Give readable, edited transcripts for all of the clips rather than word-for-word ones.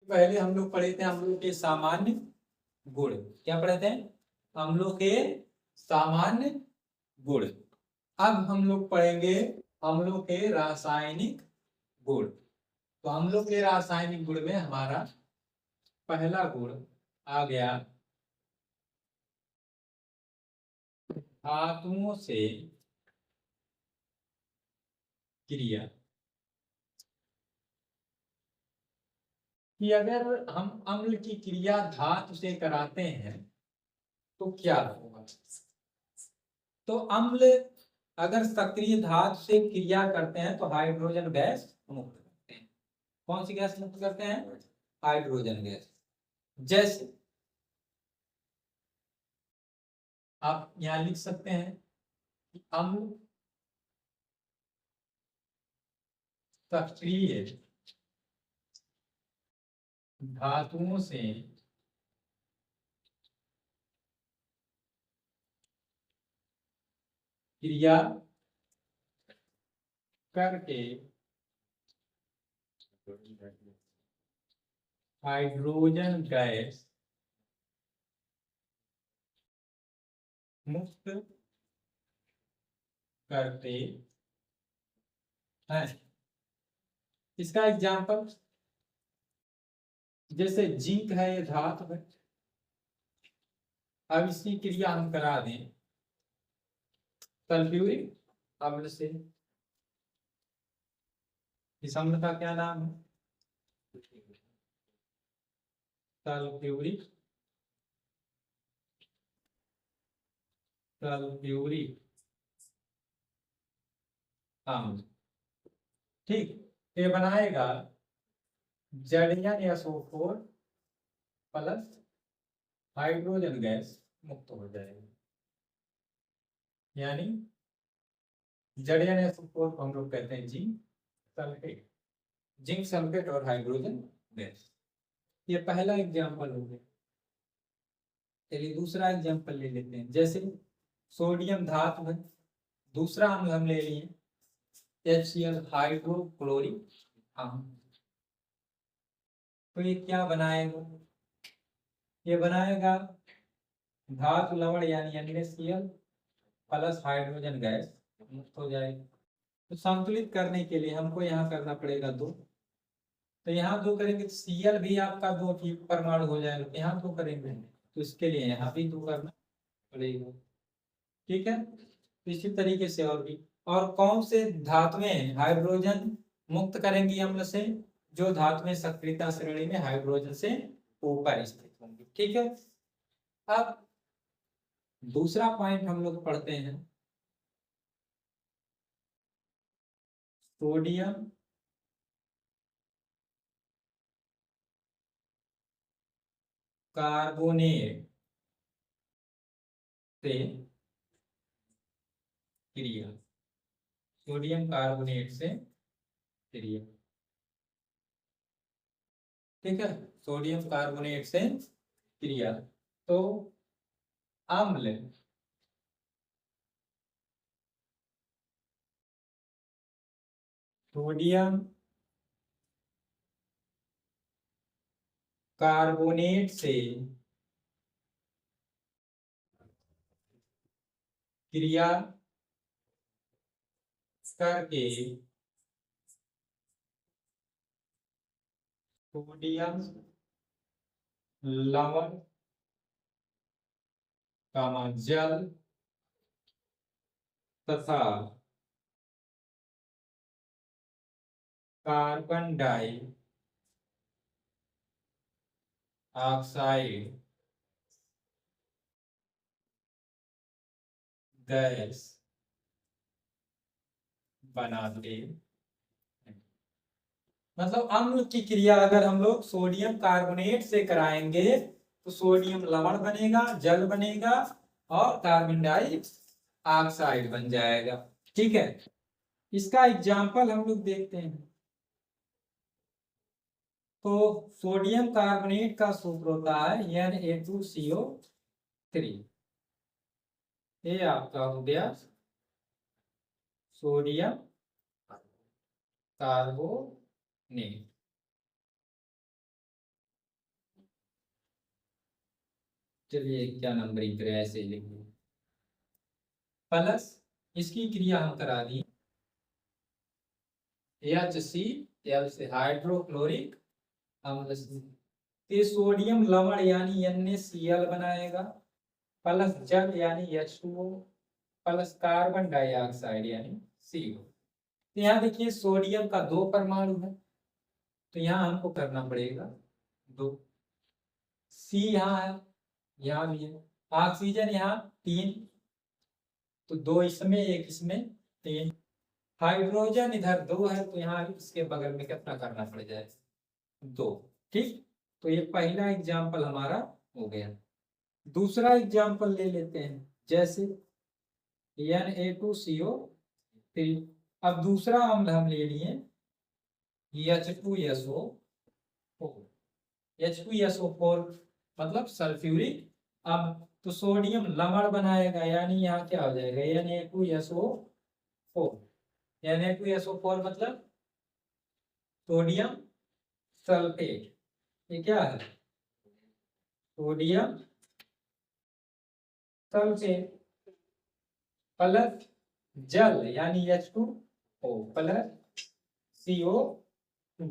पहले हम लोग पढ़े थे अम्लों के सामान्य गुण। क्या पढ़े थे? अम्लों के सामान्य गुण। अब हम लोग पढ़ेंगे अम्लों के रासायनिक गुण। तो अम्लों के रासायनिक गुण में हमारा पहला गुण आ गया धातुओं से क्रिया। कि अगर हम अम्ल की क्रिया धातु से कराते हैं तो क्या होगा। तो अम्ल अगर सक्रिय धातु से क्रिया करते हैं तो हाइड्रोजन गैस मुक्त करते हैं। कौन सी गैस मुक्त करते हैं? Hydrogen gas. जैसे आप यहां लिख सकते हैं कि अम्ल सक्रिय धातुओं से क्रिया करके हाइड्रोजन गैस मुक्त करते हैं। इसका एग्जांपल जैसे जिंक है, ये धातु है। अब इसकी क्रिया हम करा दें सल्फ्यूरिक अम्ल से। इस अम्ल का क्या नाम है? सल्फ्यूरिक सल्फ्यूरिक अम्ल। ठीक। ये बनाएगा ZnSO4 प्लस हाइड्रोजन गैस मुक्त हो जाएगी। यानी ZnSO4 को हम लोग कहते हैं जिंक सल्फेट। जिंक सल्फेट और हाइड्रोजन गैस। ये पहला एग्जांपल हो गया। चलिए दूसरा एग्जांपल ले लेते हैं। जैसे सोडियम धातु है, दूसरा अम्ल हम ले लिए HCl हाइड्रोक्लोरिक अम्ल। तो ये क्या बनाएगा? ये बनाएगा धातु लवण यानी NaCl प्लस हाइड्रोजन गैस मुक्त हो जाएगी। तो संतुलित करने के लिए हमको यहाँ करना पड़ेगा 2। तो यहाँ 2 करेंगे तो Cl भी आपका 2 परमाणु हो जाएगा। यहाँ 2 करेंगे तो इसके लिए यहाँ भी 2 करना पड़ेगा। ठीक है। तो इसी तरीके से और भी। और कौन से धातुएं हाइड्रोजन मुक्त करेंगी अम्ल से? जो धातुएं सक्रियता श्रेणी में हाइड्रोजन से ऊपर स्थित होंगी। ठीक है। अब दूसरा पॉइंट हम लोग पढ़ते हैं सोडियम कार्बोनेट से क्रिया। सोडियम कार्बोनेट से क्रिया। ठीक है। सोडियम कार्बोनेट से क्रिया। तो अम्ल सोडियम कार्बोनेट से क्रिया करके सोडियम लवण जल तथा कार्बन डाई ऑक्साइड गैस बनाते हैं। मतलब अम्ल की क्रिया अगर हम लोग सोडियम कार्बोनेट से कराएंगे तो सोडियम लवण बनेगा, जल बनेगा और कार्बन डाई ऑक्साइड बन जाएगा। ठीक है। इसका एग्जाम्पल हम लोग देखते हैं। तो सोडियम कार्बोनेट का सूत्र होता है Na2CO3। ये आपका हो गया सोडियम कार्बोनेट। चलिए क्या नंबरिंग करें, ऐसे ही लिखिए प्लस, इसकी क्रिया हम करा दी HCl से हाइड्रोक्लोरिक अम्ल से, ये सोडियम लवण यानी NaCl बनाएगा, प्लस जल यानी H2O, प्लस कार्बन डाइऑक्साइड यानी CO। तो यहाँ देखिए सोडियम का 2 परमाणु है, तो यहाँ हमको करना पड़ेगा 2, C यहाँ है, यहाँ भी है, ऑक्सीजन यहाँ 3, तो 2 इसमें 1 इसमें 3, हाइड्रोजन इधर 2 है, तो यहाँ इसके बगल में कितना करना पड़ जाए 2। ठीक, तो ये पहला एग्जाम्पल हमारा हो गया। दूसरा एग्जाम्पल ले लेते हैं, जैसे Na2CO3। अब दूसरा अम्ल हम ले लिए H2SO4 मतलब सल्फ्यूरिक। अब तो सोडियम लवण बनाएगा, यानी यहाँ क्या हो जाएगा Na2SO4। Na2SO4 मतलब सोडियम सल्फेट, ये क्या है सोडियम सल्फेट, प्लस जल यानी H2O प्लस CO2।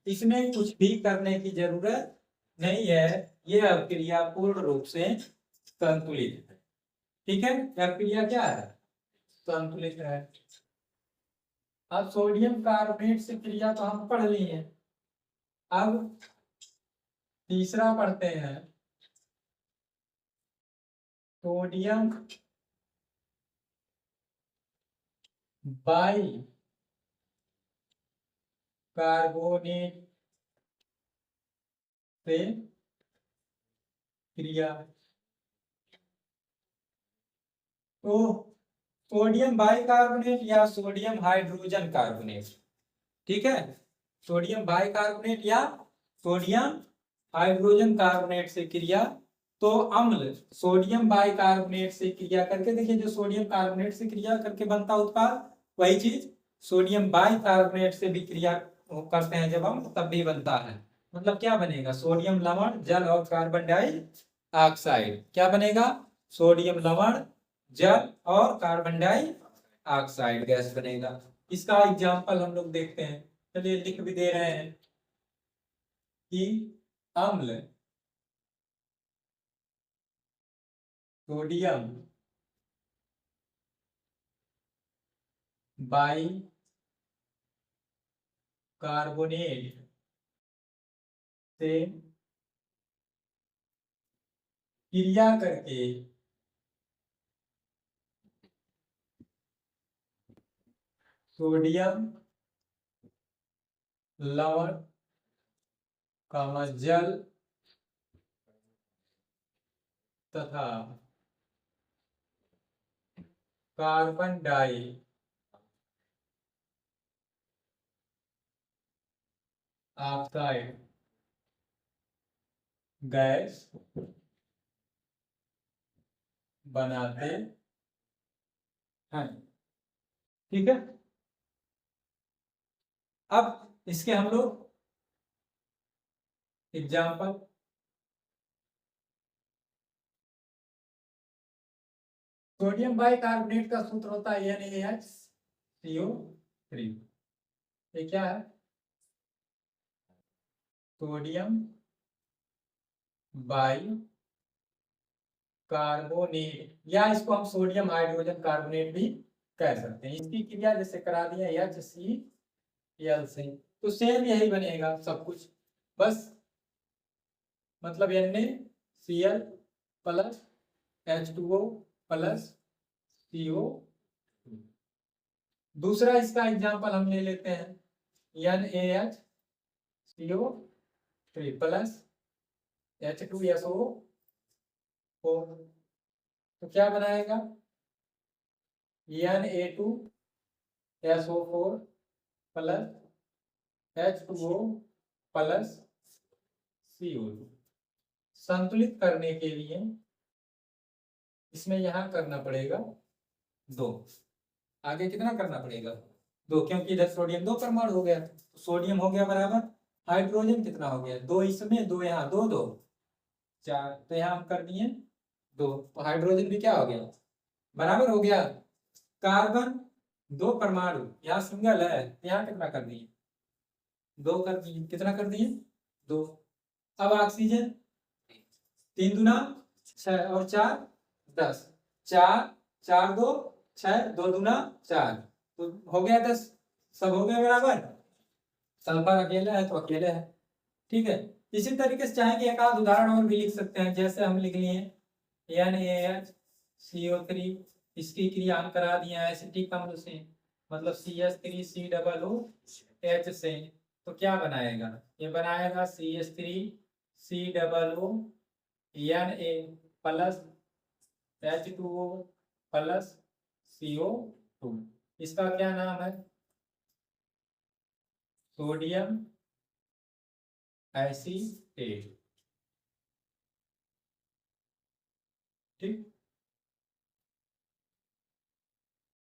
इसमें कुछ भी करने की जरूरत नहीं है, यह क्रिया पूर्ण रूप से संतुलित है। ठीक है, यह क्रिया क्या है संतुलित है। अब सोडियम कार्बोनेट से क्रिया तो हम पढ़ ली है, अब तीसरा पढ़ते हैं सोडियम बाई कार्बोनेट से क्रिया। तो सोडियम बाइकार्बोनेट या सोडियम हाइड्रोजन कार्बोनेट, ठीक है, सोडियम बाइकार्बोनेट या सोडियम हाइड्रोजन कार्बोनेट से क्रिया। तो अम्ल सोडियम बाइकार्बोनेट से क्रिया करके देखिए, जो सोडियम कार्बोनेट से क्रिया करके बनता उत्पाद, वही चीज सोडियम बाइकार्बोनेट से भी क्रिया करते हैं जब हम, तब भी बनता है। मतलब क्या बनेगा सोडियम लवण जल और कार्बन डाइऑक्साइड, क्या बनेगा सोडियम लवण जल और कार्बन डाइऑक्साइड गैस बनेगा। इसका एग्जाम्पल हम लोग देखते हैं, चलिए लिख भी दे रहे हैं कि अम्ल सोडियम बाई कार्बोनेट से क्रिया करके सोडियम लवण का जल तथा कार्बन डाइऑक्साइड गैस बनाते हैं। ठीक है, अब इसके हम लोग एग्जाम्पल, सोडियम बाइकार्बोनेट का सूत्र होता है NaHCO3। ये क्या है सोडियम बाई कार्बोनेट, या इसको हम सोडियम हाइड्रोजन कार्बोनेट भी कह सकते हैं। इसकी क्रिया जैसे करा दिया HCl से, तो सेम यही बनेगा सब कुछ, बस मतलब NaCl plus H2O plus CO। दूसरा इसका एग्जांपल हम ले लेते हैं NaHCO3 प्लस H2SO4। तो क्या बनाएगा Na2SO4 plus H2O plus CO2। संतुलित करने के लिए इसमें यहां करना पड़ेगा 2, आगे कितना करना पड़ेगा 2, क्योंकि इधर सोडियम 2 परमाणु हो गया, तो सोडियम हो गया बराबर हाइड्रोजन कितना हो गया 2 इसमें 2 यहाँ, 2 2 4, तो यहाँ हम कर दिए 2, तो हाइड्रोजन भी क्या हो गया, बराबर हो गया। कार्बन 2 परमाणु, यहाँ सिंगल है, यहाँ कितना कर दिए, 2 कर दिए, कितना कर दिए, 2। अब ऑक्सीजन 3 दूना 6 और 4 10, 4 4 2 6, 2 दूना 4, तो हो गया 10, सब हो गया बराबर। सल्फर अकेला है तो अकेले है, ठीक है। इसी तरीके से चाहे कि एक आध उदाहरण और भी लिख सकते हैं, जैसे हम लिख लिए NaHCO3, इसकी क्रिया हम करा दिए एसिटिक अम्ल से, मतलब CH3COOH से, तो क्या बनाएगा, ये बनाएगा CH3COO Na plus H2O plus CO2, इसका क्या नाम है, सोडियम एसीटेट, ठीक।